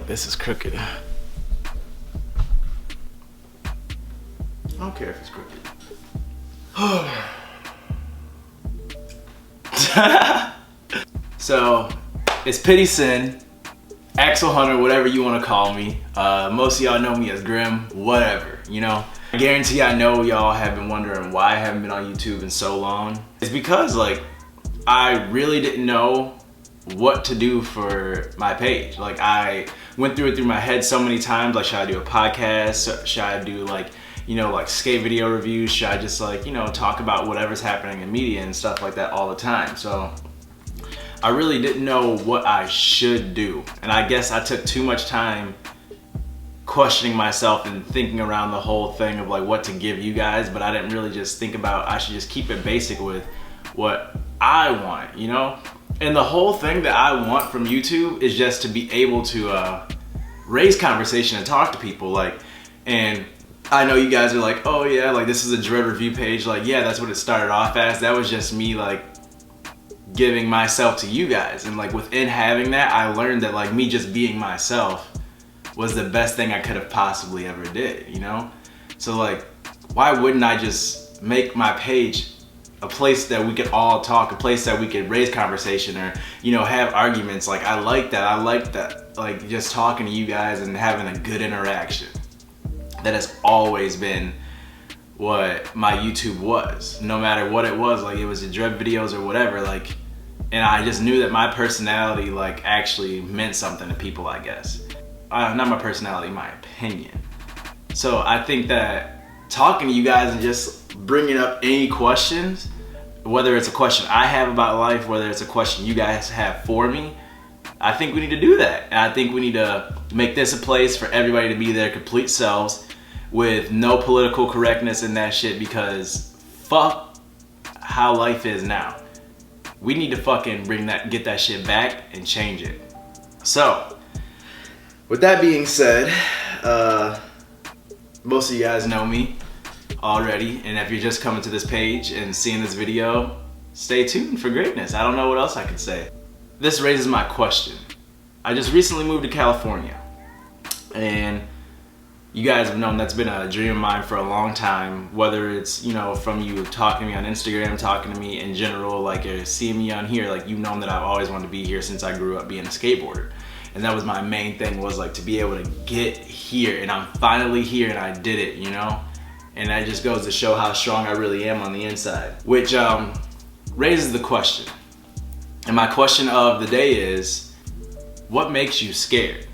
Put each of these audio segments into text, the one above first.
this is crooked. I don't care if it's crooked. So, it's PittySinn, Axel Hunter, whatever you want to call me. Most of y'all know me as Grim, whatever, you know. I guarantee I know y'all have been wondering why I haven't been on YouTube in so long. It's because, like, I really didn't know what to do for my page. Like, I went through it through my head so many times. Like, should I do a podcast? Should I do, like, you know, like skate video reviews? Should I just, like, you know, talk about whatever's happening in media and stuff like that all the time? So I really didn't know what I should do. And I guess I took too much time questioning myself and thinking around the whole thing of like what to give you guys, but I didn't really just think about I should just keep it basic with what I want, you know? And the whole thing that I want from YouTube is just to be able to raise conversation and talk to people. Like, and I know you guys are like, oh yeah, like this is a Dread review page. Like, yeah, that's what it started off as. That was just me like giving myself to you guys. And like within having that, I learned that like me just being myself was the best thing I could have possibly ever did, you know? So like, why wouldn't I just make my page a place that we could all talk, a place that we could raise conversation or, you know, have arguments? Like, I like that, like just talking to you guys and having a good interaction. That has always been what my YouTube was, no matter what it was. Like, it was the Dread videos or whatever, like, and I just knew that my personality like actually meant something to people, I guess. Not my personality, my opinion. So I think that talking to you guys and just bringing up any questions, whether it's a question I have about life, whether it's a question you guys have for me, I think we need to do that. And I think we need to make this a place for everybody to be their complete selves with no political correctness in that shit, because fuck how life is now. We need to fucking get that shit back and change it. So, with that being said, most of you guys know me already, and if you're just coming to this page and seeing this video, stay tuned for greatness. I don't know what else I can say. This raises my question. I just recently moved to California, and you guys have known that's been a dream of mine for a long time, whether it's, you know, from you talking to me on Instagram, talking to me in general, like you're seeing me on here, like you've known that I've always wanted to be here since I grew up being a skateboarder. And that was my main thing, was like to be able to get here, and I'm finally here and I did it, you know? And that just goes to show how strong I really am on the inside, which raises the question. And my question of the day is, what makes you scared?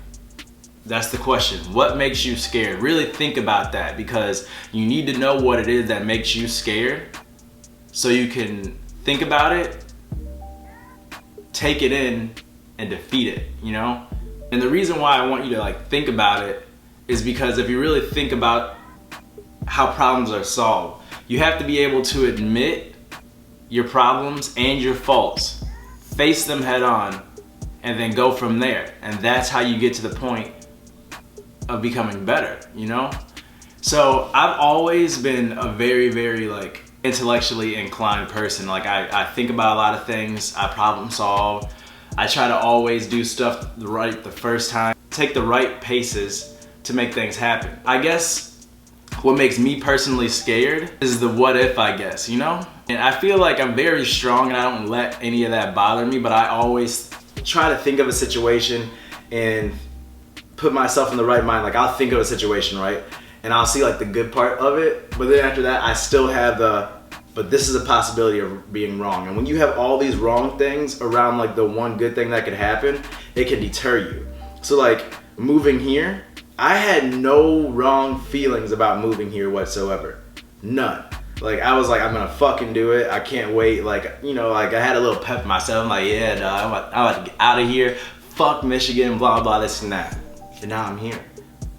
That's the question. What makes you scared? Really think about that, because you need to know what it is that makes you scared so you can think about it, take it in, and defeat it, you know? And the reason why I want you to like think about it is because if you really think about how problems are solved, you have to be able to admit your problems and your faults, face them head on, and then go from there. And that's how you get to the point of becoming better, you know? So I've always been a very, very like intellectually inclined person. Like I think about a lot of things, I problem solve. I try to always do stuff right the first time, take the right paces to make things happen. I guess what makes me personally scared is the what if, I guess, you know? And I feel like I'm very strong and I don't let any of that bother me, but I always try to think of a situation and put myself in the right mind. Like, I'll think of a situation, right? And I'll see like the good part of it, but then after that, I still have but this is a possibility of being wrong. And when you have all these wrong things around like the one good thing that could happen, it can deter you. So like moving here, I had no wrong feelings about moving here whatsoever. None. Like, I was like, I'm gonna fucking do it. I can't wait. Like, you know, like I had a little pep in myself. I'm like, yeah, dog, I'm about to get out of here. Fuck Michigan, blah, blah, this and that. And now I'm here.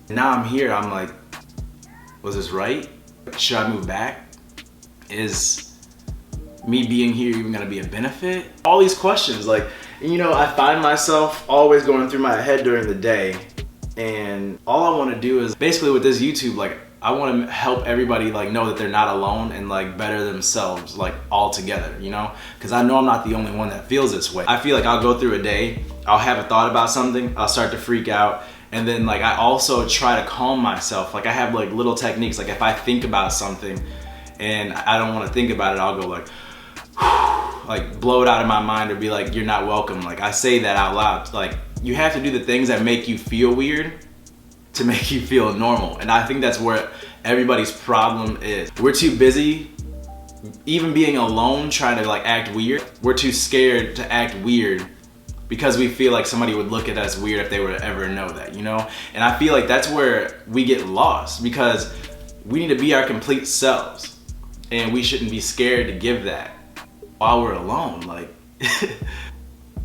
And now I'm here, I'm like, was this right? Should I move back? Is me being here even gonna be a benefit? All these questions, like, you know, I find myself always going through my head during the day, and all I wanna do is, basically with this YouTube, like, I wanna help everybody like know that they're not alone and like better themselves, like all together, you know? Cause I know I'm not the only one that feels this way. I feel like I'll go through a day, I'll have a thought about something, I'll start to freak out, And then like I also try to calm myself. Like I have like little techniques. Like if I think about something and I don't want to think about it, I'll go like blow it out of my mind, or be like, you're not welcome. Like I say that out loud. Like you have to do the things that make you feel weird to make you feel normal. And I think that's where everybody's problem is. We're too busy even being alone trying to like act weird. We're too scared to act weird because we feel like somebody would look at us weird if they were to ever know that, you know? And I feel like that's where we get lost, because we need to be our complete selves, and we shouldn't be scared to give that while we're alone. Like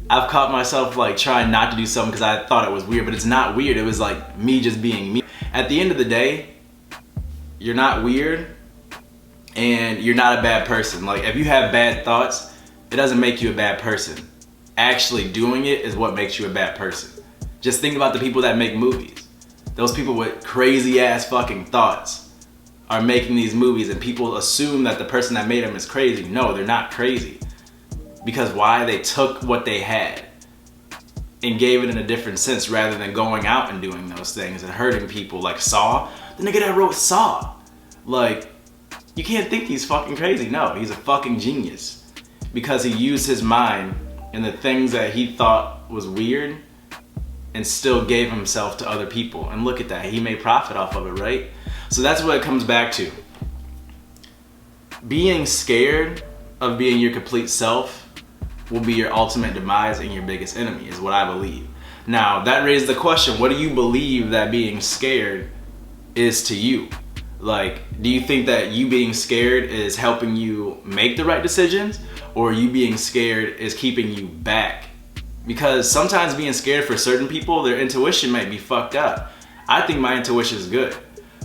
I've caught myself like trying not to do something because I thought it was weird, but it's not weird. It was like me just being me. At the end of the day, you're not weird and you're not a bad person. Like if you have bad thoughts, it doesn't make you a bad person. Actually doing it is what makes you a bad person. Just think about the people that make movies. Those people with crazy ass fucking thoughts are making these movies, and people assume that the person that made them is crazy. No, they're not crazy. Because why? They took what they had and gave it in a different sense, rather than going out and doing those things and hurting people. Like Saw, the nigga that wrote Saw. Like, you can't think he's fucking crazy. No, he's a fucking genius. Because he used his mind and the things that he thought was weird and still gave himself to other people. And look at that, he made profit off of it, right? So that's what it comes back to. Being scared of being your complete self will be your ultimate demise and your biggest enemy, is what I believe. Now, that raises the question, what do you believe that being scared is to you? Like, do you think that you being scared is helping you make the right decisions, or you being scared is keeping you back? Because sometimes being scared for certain people, their intuition might be fucked up. I think my intuition is good.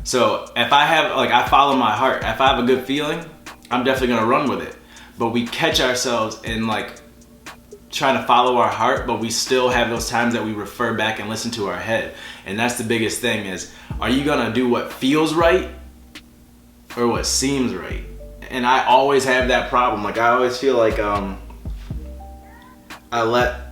So if I have, like, I follow my heart. If I have a good feeling, I'm definitely gonna run with it. But we catch ourselves in like trying to follow our heart, but we still have those times that we refer back and listen to our head. And that's the biggest thing is, are you gonna do what feels right or what seems right? And I always have that problem. Like I always feel like I let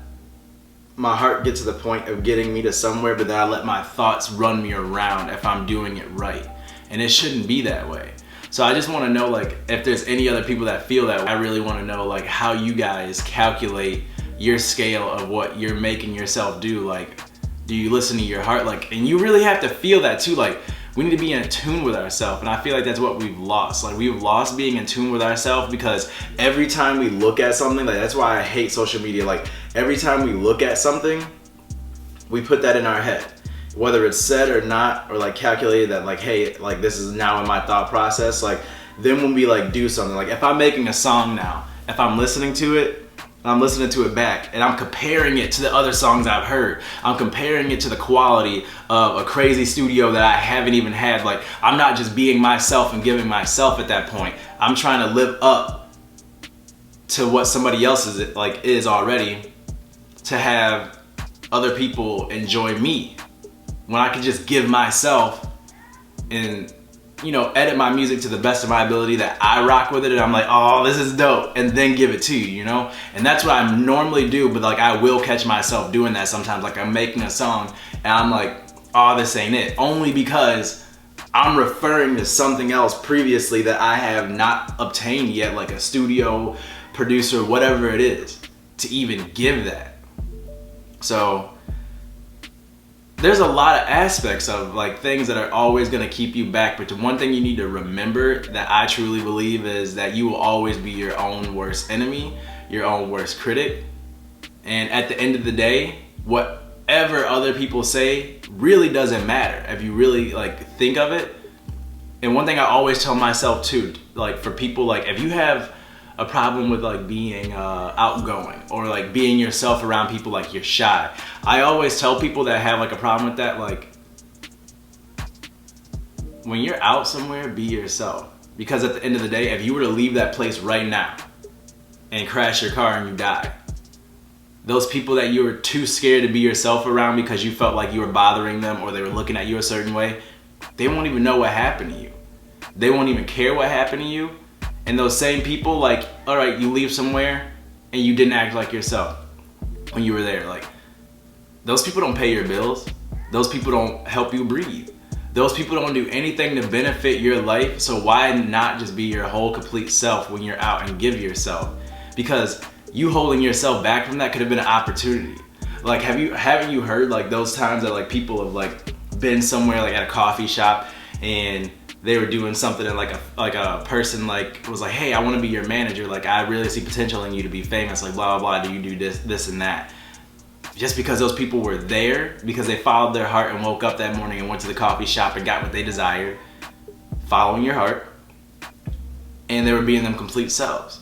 my heart get to the point of getting me to somewhere, but then I let my thoughts run me around if I'm doing it right. And it shouldn't be that way. So I just want to know, like, if there's any other people that feel that way. I really want to know, like, how you guys calculate your scale of what you're making yourself do. Like, do you listen to your heart? Like, and you really have to feel that too. Like, we need to be in tune with ourselves. And I feel like that's what we've lost. Like, we've lost being in tune with ourselves, because every time we look at something, like, that's why I hate social media. Like, every time we look at something, we put that in our head. Whether it's said or not, or like calculated that like, hey, like this is now in my thought process, like then when we like do something, like if I'm making a song now, if I'm listening to it, I'm listening to it back and I'm comparing it to the other songs I've heard. I'm comparing it to the quality of a crazy studio that I haven't even had. Like I'm not just being myself and giving myself at that point. I'm trying to live up to what somebody else is already, to have other people enjoy me. When I could just give myself and, you know, edit my music to the best of my ability, that I rock with it and I'm like, oh, this is dope, and then give it to you, you know? And that's what I normally do, but like I will catch myself doing that sometimes. Like I'm making a song and I'm like, oh, this ain't it. Only because I'm referring to something else previously that I have not obtained yet, like a studio producer, whatever it is, to even give that. So there's a lot of aspects of like things that are always gonna keep you back, but the one thing you need to remember that I truly believe is that you will always be your own worst enemy, your own worst critic. And at the end of the day, whatever other people say really doesn't matter if you really like think of it. And one thing I always tell myself too, like for people, like if you have a problem with like being outgoing or like being yourself around people, like you're shy, I always tell people that have like a problem with that, like when you're out somewhere, be yourself. Because at the end of the day, if you were to leave that place right now and crash your car and you die, those people that you were too scared to be yourself around because you felt like you were bothering them or they were looking at you a certain way, they won't even know what happened to you. They won't even care what happened to you. And those same people, like, all right, you leave somewhere and you didn't act like yourself when you were there. Like, those people don't pay your bills. Those people don't help you breathe. Those people don't do anything to benefit your life, so why not just be your whole complete self when you're out and give yourself? Because you holding yourself back from that could have been an opportunity. Like, haven't you heard like those times that like people have like been somewhere like at a coffee shop and they were doing something and like a person like was like, hey, I want to be your manager, like I really see potential in you to be famous, like blah blah blah, do you do this and that? Just because those people were there, because they followed their heart and woke up that morning and went to the coffee shop and got what they desired, following your heart, and they were being them complete selves.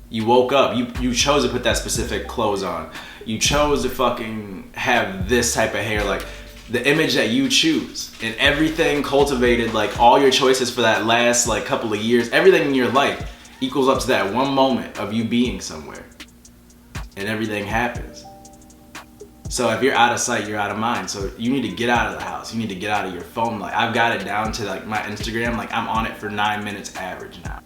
You woke up, you chose to put that specific clothes on. You chose to fucking have this type of hair, like the image that you choose, and everything cultivated, like all your choices for that last like couple of years, everything in your life equals up to that one moment of you being somewhere, and everything happens. So if you're out of sight, you're out of mind. So you need to get out of the house. You need to get out of your phone. Like I've got it down to like my Instagram, like I'm on it for 9 minutes average now.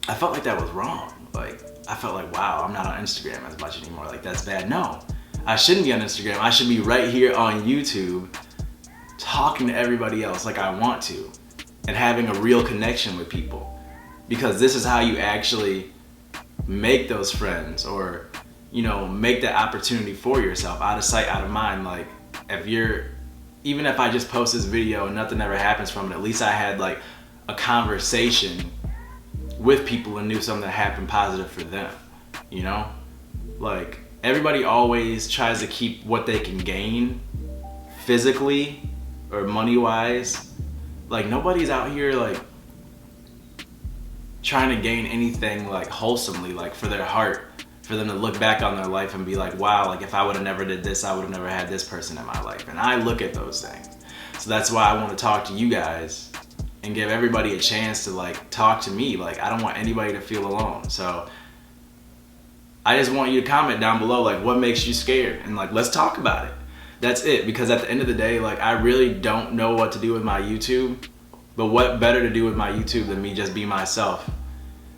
I felt like that was wrong. Like I felt like, wow, I'm not on Instagram as much anymore. Like that's bad. No, I shouldn't be on Instagram. I should be right here on YouTube talking to everybody else like I want to and having a real connection with people, because this is how you actually make those friends, or you know, make that opportunity for yourself. Out of sight, out of mind. Like even if I just post this video and nothing ever happens from it, at least I had like a conversation with people and knew something that happened positive for them, you know? Like everybody always tries to keep what they can gain physically or money wise. Like nobody's out here like trying to gain anything like wholesomely, like for their heart, for them to look back on their life and be like, wow, like if I would have never did this, I would have never had this person in my life. And I look at those things. So that's why I want to talk to you guys and give everybody a chance to like talk to me. Like I don't want anybody to feel alone. So I just want you to comment down below like what makes you scared, and like let's talk about it. That's it, because at the end of the day, like I really don't know what to do with my YouTube, but what better to do with my YouTube than me just be myself.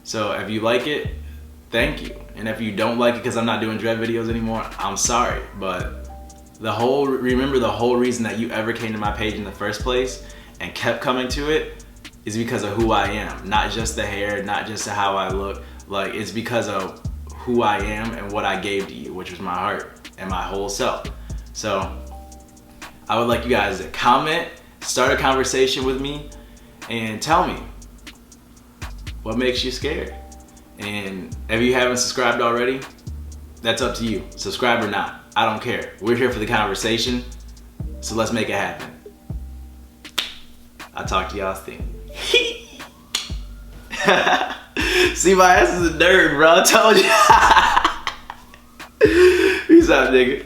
So if you like it, thank you. And if you don't like it because I'm not doing dread videos anymore, I'm sorry. But remember the whole reason that you ever came to my page in the first place and kept coming to it is because of who I am. Not just the hair, not just how I look. Like it's because of who I am and what I gave to you, which was my heart and my whole self. So I would like you guys to comment, start a conversation with me, and tell me what makes you scared. And if you haven't subscribed already, that's up to you. Subscribe or not, I don't care. We're here for the conversation, so let's make it happen. I'll talk to y'all soon. See, my ass is a nerd, bro. I told you. Peace out, nigga.